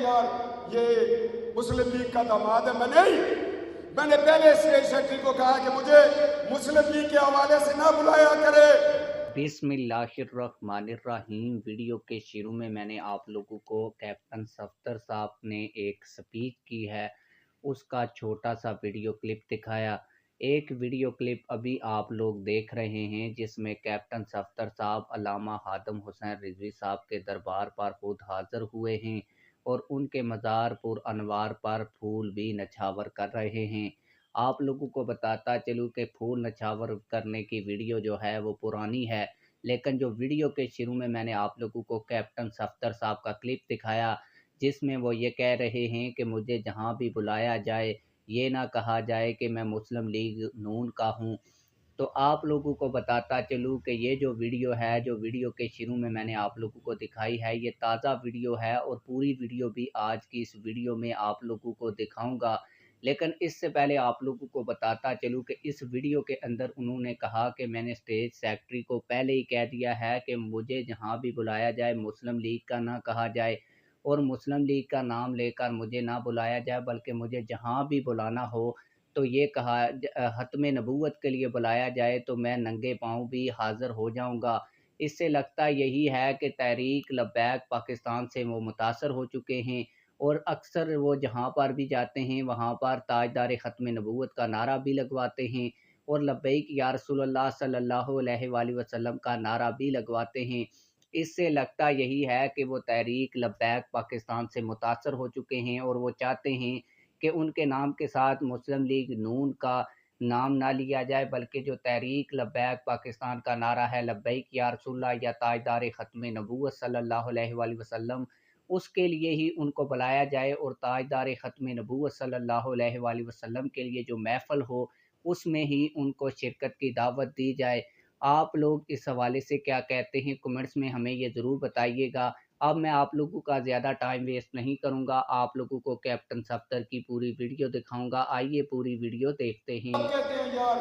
यार ये मुस्लिम लीग का दामाद है। मैंने पहले स्टेट सेक्रेटरी को कहा कि मुझे मुस्लिम लीग के हवाले से ना बुलाया करे। बिस्मिल्लाहिर्रहमानिर्रहीम। वीडियो के शुरू में मैंने आप लोगों को कैप्टन सफ्दर साहब ने एक स्पीच की है, उसका छोटा सा वीडियो क्लिप दिखाया। एक वीडियो क्लिप अभी आप लोग देख रहे हैं जिसमें कैप्टन सफ्दर साहब अल्लामा हादम हुसैन रिजवी साहब के दरबार पर खुद हाजिर हुए हैं और उनके मज़ार पुर अनवार पर फूल भी नछावर कर रहे हैं। आप लोगों को बताता चलूँ कि फूल नछावर करने की वीडियो जो है वो पुरानी है, लेकिन जो वीडियो के शुरू में मैंने आप लोगों को कैप्टन सफ्दर साहब का क्लिप दिखाया जिसमें वो ये कह रहे हैं कि मुझे जहां भी बुलाया जाए ये ना कहा जाए कि मैं मुस्लिम लीग नून का हूं। तो आप लोगों को बताता चलूँ कि ये जो वीडियो है, जो वीडियो के शुरू में मैंने आप लोगों को दिखाई है, ये ताज़ा वीडियो है और पूरी वीडियो भी आज की इस वीडियो में आप लोगों को दिखाऊंगा। लेकिन इससे पहले आप लोगों को बताता चलूँ कि इस वीडियो के अंदर उन्होंने कहा कि मैंने स्टेट सेक्रेटरी को पहले ही कह दिया है कि मुझे जहाँ भी बुलाया जाए मुस्लिम लीग का ना कहा जाए और मुस्लिम लीग का नाम लेकर मुझे ना बुलाया जाए, बल्कि मुझे जहाँ भी बुलाना हो तो ये कहा ख़त्म नबूवत के लिए बुलाया जाए तो मैं नंगे पाँव भी हाज़िर हो जाऊँगा। इससे लगता यही है कि तहरीक लब्बैक पाकिस्तान से वो मुतासर हो चुके हैं और अक्सर वो जहाँ पर भी जाते हैं वहाँ पर ताजदार ख़त्म नबूवत का नारा भी लगवाते हैं और लब्बैक या रसूलल्लाह सल्लल्लाहु अलैहि वसल्लम का नारा भी लगवाते हैं। इससे लगता यही है कि वो तहरीक लब्बैक पाकिस्तान से मुतासर हो चुके हैं और वो चाहते हैं कि उनके नाम के साथ मुस्लिम लीग नून का नाम ना लिया जाए, बल्कि जो तहरीक लब्बैक पाकिस्तान का नारा है लब्बैक या रसूलल्लाह या ताजदार ख़त्म नबूवत सल्लल्लाहु अलैहि वसल्लम, उसके लिए ही उनको बुलाया जाए और ताजदार ख़त्म नबूवत सल्लल्लाहु अलैहि वसल्लम के लिए जो महफ़िल हो उसमें ही उनको शिरकत की दावत दी जाए। आप लोग इस हवाले से क्या कहते हैं कमेंट्स में हमें ये ज़रूर बताइएगा। अब मैं आप लोगों का ज़्यादा टाइम वेस्ट नहीं करूँगा, आप लोगों को कैप्टन सफ्दर की पूरी वीडियो दिखाऊँगा। आइए पूरी वीडियो देखते हैं। कहते हैं यार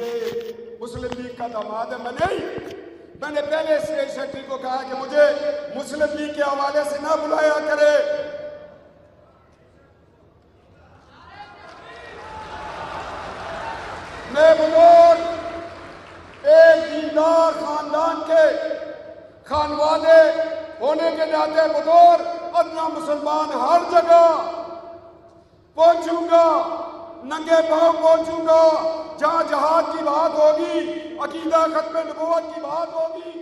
ये मुस्लिम लीग का दामाद है। मैंने पहले स्टेट सेक्रेटरी को कहा कि मुझे मुस्लिम लीग के हवाले से ना बुलाया करे। मैं बतौर एक दीनदार खानदान के खानवादे होने के नाते बतौर अदना मुसलमान हर जगह पहुंचूंगा, नंगे पांव पहुंचूंगा। जहां जहाद की बात होगी, अकीदा खत्म नबूवत की बात होगी,